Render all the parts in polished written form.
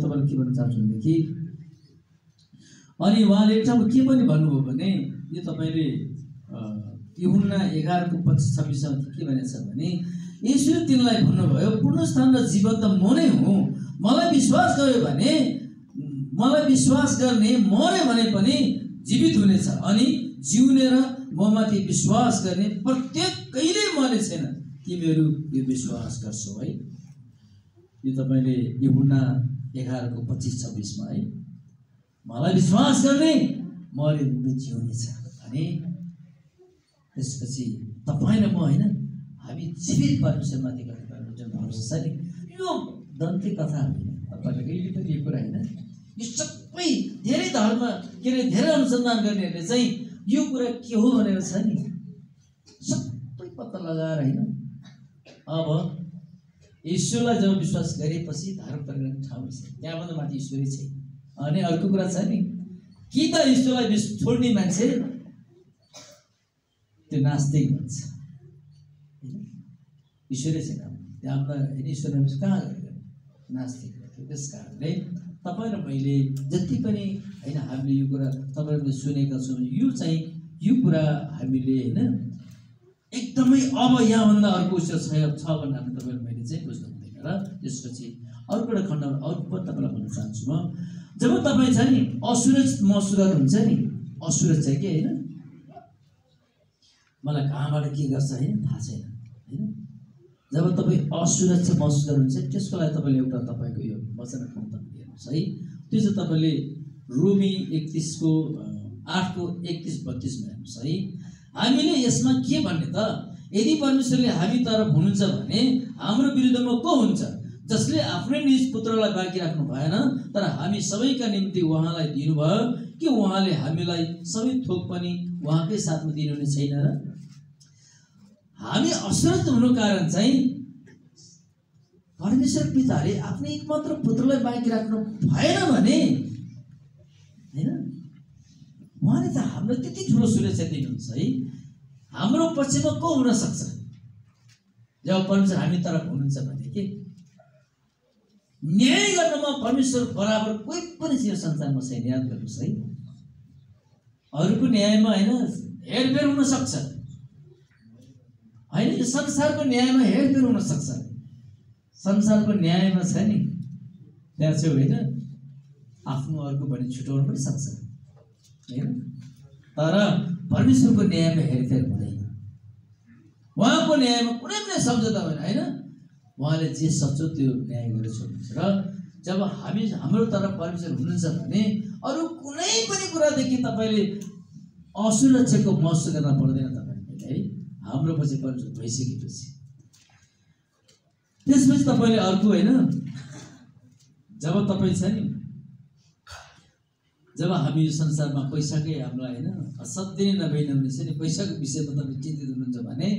तपाईलाई के भन्न चाहन्छु भनेदेखि अनि उहाँले एक ठाउँमा के पनि भन्नुभयो भने यो तपाईले यूहन्ना 11:25-26 के भनेको छ भने येशूले तिनलाई भन्नुभयो पुनरुत्थान र जीवन्त म नै हुँ। मलाई विश्वास गर्यो भने मलाई विश्वास गर्ने मरे भने पनि जीवित हुनेछ अनि जिउने र ममाथि विश्वास गर्ने प्रत्येक कहिले मर्ने छैन। तिमीहरू यो विश्वास गर्छौ है। यो तपाईले यूहन्ना 11:25-26 है मलाई विश्वास गर्ने मरे पनि जिउनेछ अनि त्यसपछि तपाईँ र म होइन हामी जीवित परमेश्वरमाथि गर्ने जुन भरोसा छ नि यो दन्ते कथा होइन। तपाईँले कहिले पनि यो कुरा होइन। यो सबै धेरै धर्म के अरे धेरै अनुसन्धान गर्नेहरूले चाहिँ यो कुरा के हो भनेर छ नि सबै पत्ता लगाएर होइन। अब ईश्वरलाई जब विश्वास गरेपछि धर्म परिवर्तन ठाउँ छ त्यहाँभन्दा माथि ईश्वरै छैन। अनि अर्को कुरा छ नि कि त ईश्वरलाई छोड्ने मान्छे त्यो नास्तिक भन्छ ईश्वरै छैन त्यहाँ त ईश्वर कहाँ नास्तिक त्यस कारणले तपाईँ र मैले जति पनि होइन हामीले यो कुरा तपाईँहरूले सुनेका छौँ यो कुरा हामीले होइन एकदमै अब यहाँभन्दा अर्को ईश्वर छ भन्ने हामी तपाईँहरू मैले चाहिँ बुझ्नु हुँदैन। र त्यसपछि अर्को एउटा खण्डमा अर्को पनि तपाईँलाई भन्न चाहन्छु म जब तपाईँ छ नि असुरज महसुस गर्नुहुन्छ नि असुरज चाहिँ के होइन मलाई कहाँबाट के गर्छ होइन थाहा छैन होइन। जब तपाईँ असुरक्षा महसुस गर्नुहुन्छ त्यसको लागि तपाईँले एउटा तपाईँको यो वचन खण्ड हेर्नुहोस् है। त्यो चाहिँ तपाईँले रोमी 8:31-32 हेर्नुहोस् है। हामीले यसमा के भन्ने त यदि परमेश्वरले हामी तरफ हुनुहुन्छ भने हाम्रो विरुद्धमा को हुन्छ जसले आफ्नै निज पुत्रलाई बाँकी राख्नु भएन तर हामी सबैका निम्ति उहाँलाई दिनुभयो कि उहाँले हामीलाई सबै थोक पनि उहाँकै साथमा दिनुहुने छैन र। हामी असुरक्षित हुनु कारण चाहिँ परमेश्वर पिताले आफ्नै एकमात्र पुत्रलाई बाँकी राख्नु भएन भने होइन उहाँले त हाम्रो त्यति ठुलो सुरक्षा दिनुहुन्छ है। हाम्रो पक्षमा को हुन सक्छ जब परमेश्वर हामी तरफ हुनुहुन्छ भने के न्याय गर्नमा परमेश्वर बराबर कोही पनि यो संसारमा छैन। याद गर्नुहोस् है। अरूको न्यायमा होइन हेरफेर हुन सक्छ होइन यो संसारको न्यायमा हेरफेर हुन सक्छ। संसारको न्यायमा छ नि त्यहाँ चाहिँ होइन आफ्नो अर्को भने छुटाउनु पनि सक्छ होइन तर परमेश्वरको न्यायमा हेरफेर हुँदैन। उहाँको न्यायमा कुनै पनि सम्झौता होइन होइन उहाँले जे सक्छ त्यो न्याय गरेर छोड्नुहुन्छ। र जब हाम्रो तरफ परमेश्वर हुनुहुन्छ भने अरू कुनै पनि कुरादेखि तपाईँले असुरक्षाको महसुस गर्न पर्दैन तपाईँले है। हाम्रो पछि परमेश्वर भइसकेपछि त्यसपछि तपाईँले अर्को होइन जब तपाईँ छ नि जब हामी यो संसारमा पैसाकै हामीलाई होइन असाध्यै नभई नहुने छ नि पैसाको विषयमा तपाईँ चिन्तित हुनुहुन्छ भने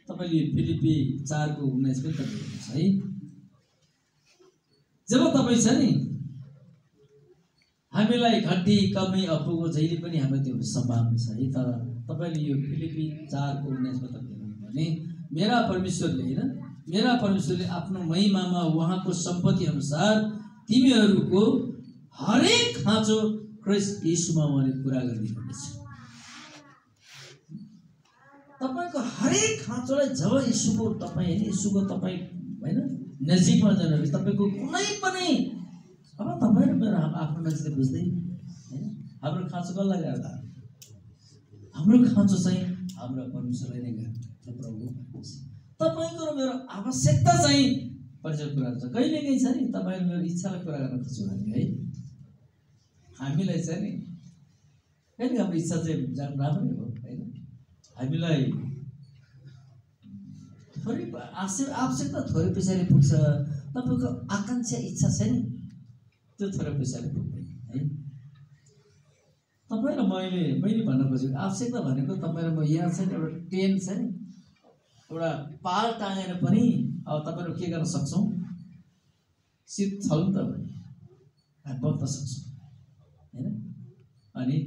तपाईँले फिलिपी 4:19 पनि तपाईँ हेर्नुहोस् है। जब तपाईँ छ नि हामीलाई घटी कमी अपुगो जहिले पनि हाम्रो त्यो सम्भावना छ है तर तपाईँले यो फिलिपी 4:19 मा तपाईँ हेर्नु भने मेरा परमेश्वरले आफ्नो महिमामा उहाँको सम्पत्ति अनुसार तिमीहरूको हरेक खाँचो क्रिस्ट यीशुमा उहाँले पुरा गरिदिनुहुनेछ। तपाईँको हरेक खाँचोलाई जब यीशुको तपाईँ होइन नजिकमा जानुहोस् तपाईँको कुनै पनि अब तपाईँ मेरो आफ्नो नजिक बुझ्दैन होइन हाम्रो खाँचो कसलाई गर्दा हाम्रो खाँचो चाहिँ हाम्रो परमेश्वरले नै गर्छ प्रभु। तपाईँको र मेरो आवश्यकता चाहिँ परमेश्वर पुरा गर्छ। कहिलेकाहीँ छ नि तपाईँ मेरो इच्छालाई पुरा गर्न खोज्छु हामी है हामीलाई चाहिँ नि कहिले हाम्रो इच्छा चाहिँ जानु राम्रै हो होइन हामीलाई थोरै आवश्यकता थोरै पैसाले पुग्छ तपाईँको आकाङ्क्षा इच्छा छ नि त्यो थोरै पैसाले पुग्दैन है। तपाईँ र मैले भन्न खोजेको आवश्यकता भनेको तपाईँ र म यहाँ छ नि एउटा टेन छ नि एउटा पाल टाँगेर पनि अब तपाईँहरू के गर्न सक्छौँ शीत छ नि त हामी बस्न सक्छौँ होइन। अनि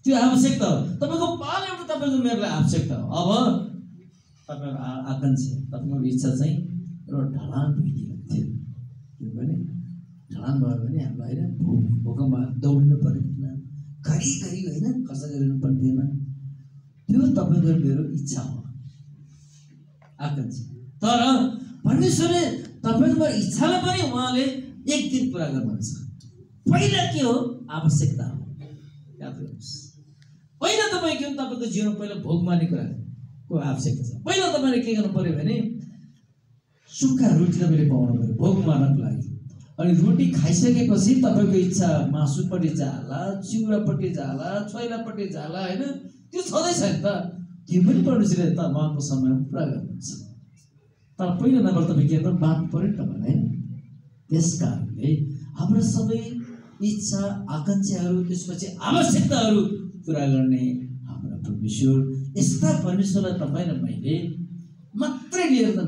त्यो आवश्यकता हो तपाईँको पाल एउटा तपाईँको मेरो आवश्यकता हो। अब तपाईँहरूको आकाङ्क्षा तपाईँको इच्छा चाहिँ एउटा ढलान भइदिएको थियो त्यो पनि धरान भयो भने हामीलाई होइन भूकम्पमा दौडिनु पर्दैन, घरिघरि होइन खर्च गरिनु पर्दैन। त्यो तपाईँको मेरो इच्छा हो, आकांक्षा। तर परमेश्वरले तपाईँको इच्छालाई पनि उहाँले एक दिन पुरा गर्नुहुन्छ। पहिला के हो? आवश्यकता हो, याद गर्नुहोस्। पहिला तपाईँ के हो? तपाईँको जीवनमा पहिला भोग मार्ने कुराको आवश्यकता छ। पहिला तपाईँले के गर्नु पर्यो भने सुक्खा रोटी तपाईँले पाउनु पर्यो भोग मार्नको लागि। अनि रोटी खाइसकेपछि तपाईँको इच्छा मासुपट्टि जाला, चिउरापट्टि जाला, छोइलापट्टि जाला, होइन? त्यो छँदैछ नि त। त्यो पनि परमेश्वरले त उहाँको समयमा पुरा गर्नुहुन्छ। तर पहिलो नम्बर तपाईँ के गर्नु बाँध्नु पर्यो तपाईँलाई। त्यस कारणले हाम्रो सबै इच्छा आकाङ्क्षाहरू त्यसपछि आवश्यकताहरू पुरा गर्ने हाम्रो परमेश्वर, यस्ता परमेश्वरलाई तपाईँ र मैले मात्रै लिएर त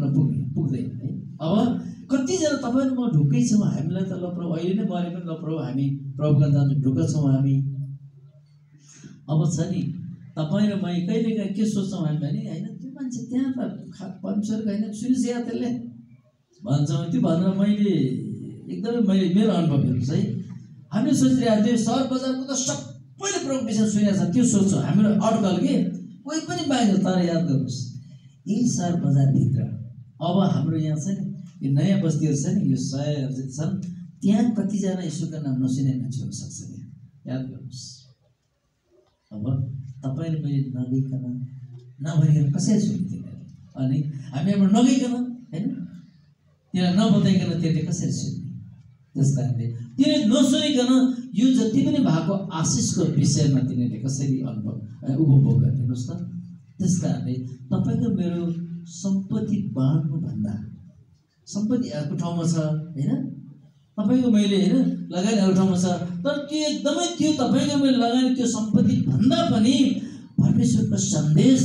पुग्दैन है। अब कतिजना तपाईँ र म ढुक्कै छौँ, हामीलाई त ल प्रभु अहिले नै मरे पनि ल प्रभु हामी प्रभुका जान्छ ढुक्क छौँ हामी। अब छ नि तपाईँ र म कहिलेकाहीँ के सोच्छौँ हामी भने होइन त्यो मान्छे त्यहाँ त परमेश्वरको होइन सुनिस या त्यसले भन्छौँ। त्यो भनेर मैले एकदमै मेरो अनुभवहरू चाहिँ हामीले सोचिरहेको थियो सहर बजारको त सबैले प्रभुको विषय सुनेको छ त्यो सोच्छौँ हाम्रो अड्कल के कोही पनि पाइन्छ। तर याद गर्नुहोस् यही सहर बजारभित्र अब हाम्रो यहाँ छ नि यो नयाँ बस्तीहरू छ नि, यो शहरहरू जति छन् त्यहाँ कतिजना यीशुको नाम नसुने मान्छे हुनसक्छ। याद गर्नुहोस्। अब तपाईँ र मैले नगइकन नभनिकन कसरी सुन्थ्यो? अनि हामी अब नगइकन होइन त्यसलाई नबताइकन त्यसले कसरी सुन्ने? त्यस कारणले तिनीहरूले नसुनिकन यो जति पनि भएको आशिषको विषयमा तिनीहरूले कसरी उपभोग गर्ने? हेर्नुहोस् त। त्यस कारणले तपाईँको मेरो सम्पत्ति बाँड्नुभन्दा सम्पत्ति अर्को ठाउँमा छ होइन, तपाईँको मैले होइन लगानी अर्को ठाउँमा छ, तर त्यो एकदमै त्यो तपाईँको मैले लगानी त्यो सम्पत्ति भन्दा पनि परमेश्वरको सन्देश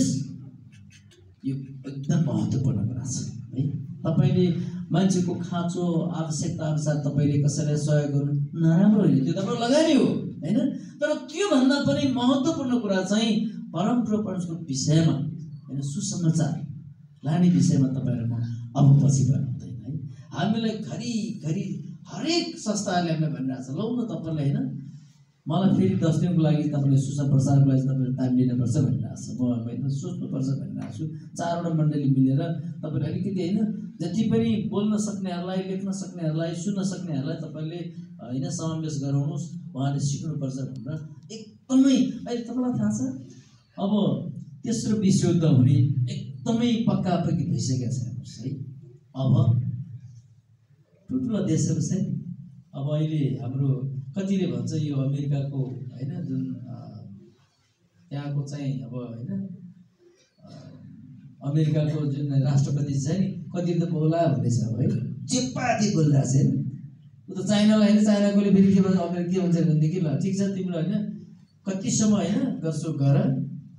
यो एकदम महत्त्वपूर्ण कुरा छ है। तपाईँले मान्छेको खाँचो आवश्यकता अनुसार तपाईँले कसैलाई सहयोग गर्नु नराम्रो होइन, त्यो तपाईँको लगानी हो होइन। तर त्योभन्दा पनि महत्त्वपूर्ण कुरा चाहिँ परमप्रभु परमेश्वरको विषयमा होइन सुसमाचार लाने विषयमा तपाईँहरू म अब पछि बनाउँदैन है। हामीलाई घरिघरि हरेक संस्थाहरूले हामीलाई भनिरहेको छ लौ न तपाईँलाई होइन मलाई फेरि 10 दिनको लागि तपाईँले सुसमाचारको लागि तपाईँले टाइम लिनुपर्छ भनिरहेको छ। म होइन सोच्नुपर्छ भनिरहेको छु। 4वटा मण्डली मिलेर तपाईँले अलिकति होइन जति पनि बोल्न सक्नेहरूलाई, लेख्न सक्नेहरूलाई, सुन्न सक्नेहरूलाई तपाईँले होइन समावेश गराउनुहोस्, उहाँले सिक्नुपर्छ भनेर एकदमै अहिले तपाईँलाई थाहा छ अब तेस्रो विश्वयुद्ध हुने एकदमै पक्कापक्की भइसकेको छ हेर्नुहोस् है। अब ठुल्ठुला देशहरू छ नि, अब अहिले हाम्रो कतिले भन्छ यो अमेरिकाको होइन जुन त्यहाँको चाहिँ अब होइन अमेरिकाको जुन राष्ट्रपति छ नि कति त बोला भन्दैछ अब है, चेप्पाती बोलिरहेको छ होइन। ऊ त चाइनालाई होइन, चाइनाकोले फेरि के भन्छ अमेरिका के भन्छ भनेदेखि ल ठिक छ तिम्रो होइन कतिसम्म होइन गर्छौ गर,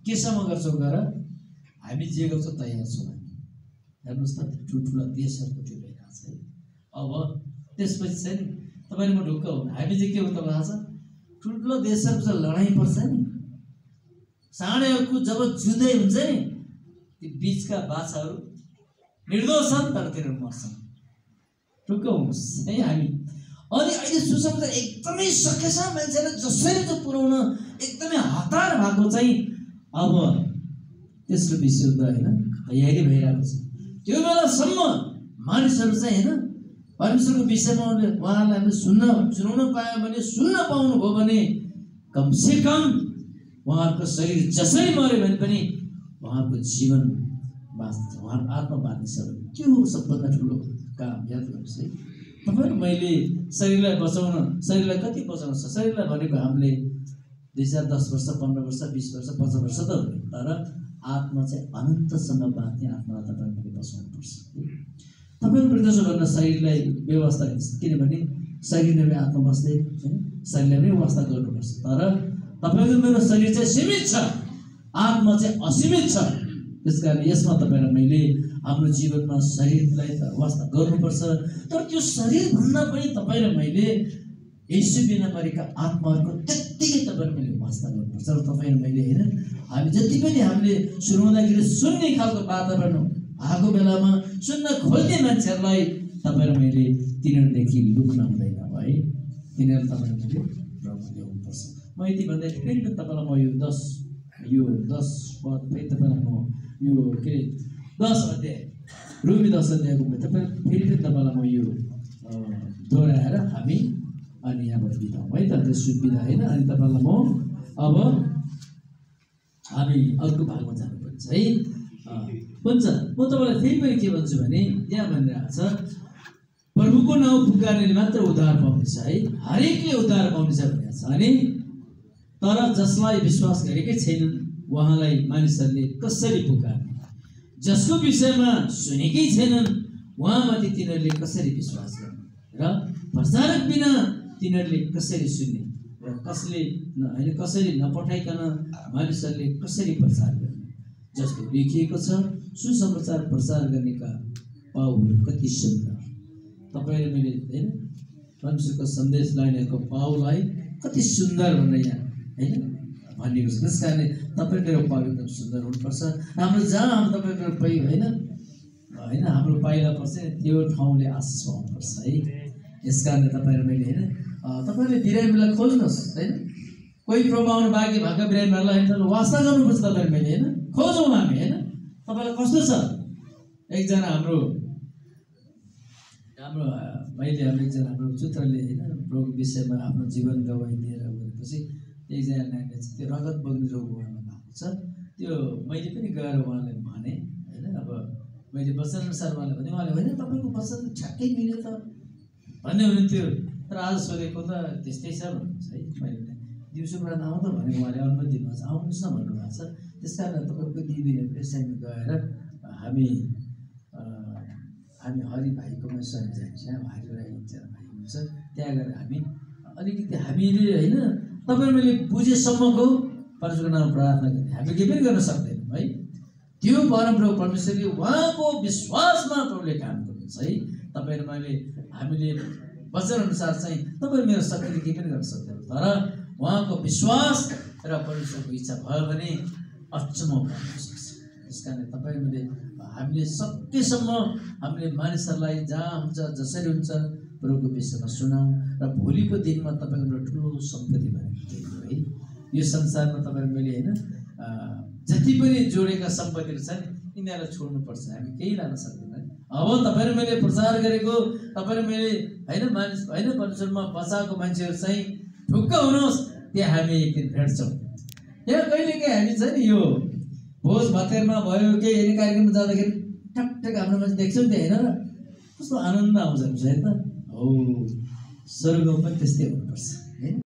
केसम्म गर्छौ गर, हामी जे गर्छौँ तयार छौँ हामी। हेर्नुहोस् त ठुल्ठुला देशहरूको त्यो भइरहेको छ है। अब त्यसपछि चाहिँ नि तपाईँले म ढुक्क हुनु हामी चाहिँ के हो तपाईँलाई थाहा छ ठुल्ठुलो देशहरूको चाहिँ लडाइँ पर्छ नि, साँडेहरूको जब जुदै हुन्छ नि ती बिचका बाछाहरू निर्दोष छन् तर तिनीहरू मर्छन्। ढुक्क हुनुहोस् है हामी। अनि अहिले सुसमाचार एकदमै सकेसम्म मान्छेलाई जसरी चाहिँ पुर्याउन एकदमै हतार भएको चाहिँ अब तेस्रो विश्वयुद्ध होइन तयारी भइरहेको छ। त्यो बेलासम्म मानिसहरू चाहिँ होइन परमेश्वरको विषयमा उहाँहरूलाई हामीले सुनाउन पायो भने सुन्न पाउनुभयो भने कमसेकम उहाँहरूको शरीर जसरी मऱ्यो भने पनि उहाँको जीवन बाँच्छ, उहाँको आत्मा बाँच्छ। त्यो हो सबभन्दा ठुलो काम। याद गर्नुहोस् है। तपाईँहरू मैले शरीरलाई बचाउन शरीरलाई कति बचाउनु छ? शरीरलाई भनेको हामीले 2010 वर्ष 15 वर्ष 20 वर्ष 50 वर्ष त हुने, तर आत्मा चाहिँ अनन्तसम्म बाँच्ने आत्मालाई तपाईँले बचाउनुपर्छ। तपाईँको त्यसो गर्न शरीरलाई व्यवस्था, किनभने शरीर नै आत्मा बस्दै होइन शरीरलाई पनि व्यवस्था गर्नुपर्छ। तर तपाईँको मेरो शरीर चाहिँ सीमित छ, आत्मा चाहिँ असीमित छ। त्यस कारण यसमा तपाईँ र मैले हाम्रो जीवनमा शरीरलाई त व्यवस्था गर्नुपर्छ। तर त्यो शरीरभन्दा पनि तपाईँ र मैले यसो बिना मरेका आत्माहरूको त्यत्तिकै तपाईँ र मैले व्यवस्था गर्नुपर्छ। र तपाईँ र मैले होइन हामी जति पनि हामीले सुनाउँदाखेरि सुन्ने खालको वातावरण भएको बेलामा सुन्न खोज्ने मान्छेहरूलाई तपाईँ र मैले तिनीहरूदेखि लुक्न हुँदैन है। तिनीहरू तपाईँ र मैले प्रभु ल्याउनुपर्छ। म यति भन्दै फेरि पनि तपाईँलाई म यो 10 पद फेरि तपाईँलाई म यो के 10 अध्याय रोमी 10 अध्यायको तपाईँ फेरि पनि तपाईँलाई म यो दोहोऱ्याएर हामी अनि यहाँबाट बिताउँ है त। त्यसो बिदा होइन। अनि तपाईँलाई म अब हामी अर्को भागमा जानुपर्छ है। हुन्छ, म तपाईँलाई फेरि पनि के भन्छु भने यहाँ भनिरहेको छ प्रभुको नाउँ पुकार्नेले मात्र उद्धार पाउनेछ है। हरेकले उद्धार पाउनेछ भनेको छ। अनि तर जसलाई विश्वास गरेकै छैनन् उहाँलाई मानिसहरूले कसरी पुकार्ने, जसको विषयमा सुनेकै छैनन् उहाँमाथि तिनीहरूले कसरी विश्वास गर्ने र प्रचारक बिना तिनीहरूले कसरी सुन्ने र कसरी नपठाइकन मानिसहरूले कसरी प्रचार गर्ने। जस्तो लेखिएको छ सुसमाचार प्रचार गर्नेका पाउहरू कति सुन्दर। तपाईँले मैले होइन परमेश्वरको सन्देश लानेको पाउलाई कति सुन्दर भनेर यहाँ होइन भनिएको छ। त्यस कारणले तपाईँको पाउ एकदम सुन्दर हुनुपर्छ। हाम्रो जहाँ तपाईँको पाइ होइन हाम्रो पाइला पर्छ त्यो ठाउँले आशिष पाउनुपर्छ है। यस कारणले तपाईँ र मैले होइन तपाईँले बिरामीलाई खोज्नुहोस् होइन। कोही प्रभु आउनु बाँकी भएको बिरामीहरूलाई होइन वास्ता गर्नुपर्छ तपाईँ मैले होइन। खोजौँ हामी होइन। तपाईँलाई कस्तो छ? एकजना हाम्रो मैले एकजना हाम्रो पुत्रले होइन प्रभुको विषयमा आफ्नो जीवन गवाई दिएर गएपछि एकजना नानीले चाहिँ त्यो रगत बग्ने रोग उहाँमा भएको छ। त्यो मैले पनि गएर उहाँलाई भने होइन। अब मैले वचनअनुसार उहाँलाई भने उहाँले होइन तपाईँको वचन ठ्याक्कै मिल्यो त भन्ने हुनुहुन्थ्यो। तर आज सोधेको त त्यस्तै छ भन्नुहुन्छ है। मैले दिउँसोको रात आउँ त भनेको उहाँले अनुमति दिनुभएको छ, आउनुहोस् न भन्नुभएको छ। त्यस कारण तपाईँको दिदीले प्रेसिडेन्टमा गएर हामी हरि भाइकोमा सर जान्छ, हरि राई एकजना भाइ हुनुहुन्छ, त्यहाँ गएर हामी अलिकति हामीले होइन तपाईँ मैले बुझेसम्मको परमेश्वरको नाम प्रार्थना गर्ने हामी केही पनि गर्न सक्दैनौँ है। त्यो परमप्रभु परमेश्वरले उहाँको विश्वासमा प्रभुले काम गर्नुहुन्छ है। तपाईँ र मैले हामीले वचनअनुसार चाहिँ तपाईँ मेरो शक्तिले केही पनि गर्न सक्दैनौँ। तर उहाँको विश्वास र परमेश्वरको इच्छा भयो भने अचम्म पाउन सक्छ। त्यस कारणले तपाईँ मैले हामीले सकेसम्म हामीले मानिसहरूलाई जहाँ हुन्छ जसरी हुन्छ प्रभुको विषयमा सुनाउँ र भोलिको दिनमा तपाईँको ठुलो सम्पत्ति भनेको है। यो संसारमा तपाईँ मैले होइन जति पनि जोडेका सम्पत्तिहरू छन् यिनीहरूलाई छोड्नुपर्छ। हामी केही लान सक्दैनौँ। अब तपाईँ र मैले प्रचार गरेको तपाईँ र मैले होइन मानिस होइन परमेश्वरमा बचाएको मान्छेहरू चाहिँ ढुक्क हुनुहोस्, त्यहाँ हामी एक दिन भेट्छौँ। यहाँ कहिलेकाहीँ हामी चाहिँ नि यो भोज भतेरमा भयो केही हेर्ने कार्यक्रममा जाँदाखेरि टकटक हाम्रो मान्छे देख्छौँ नि होइन र कस्तो आनन्द आउँछ हेर्नु त। हो स्वर्गमा पनि त्यस्तै हुनुपर्छ।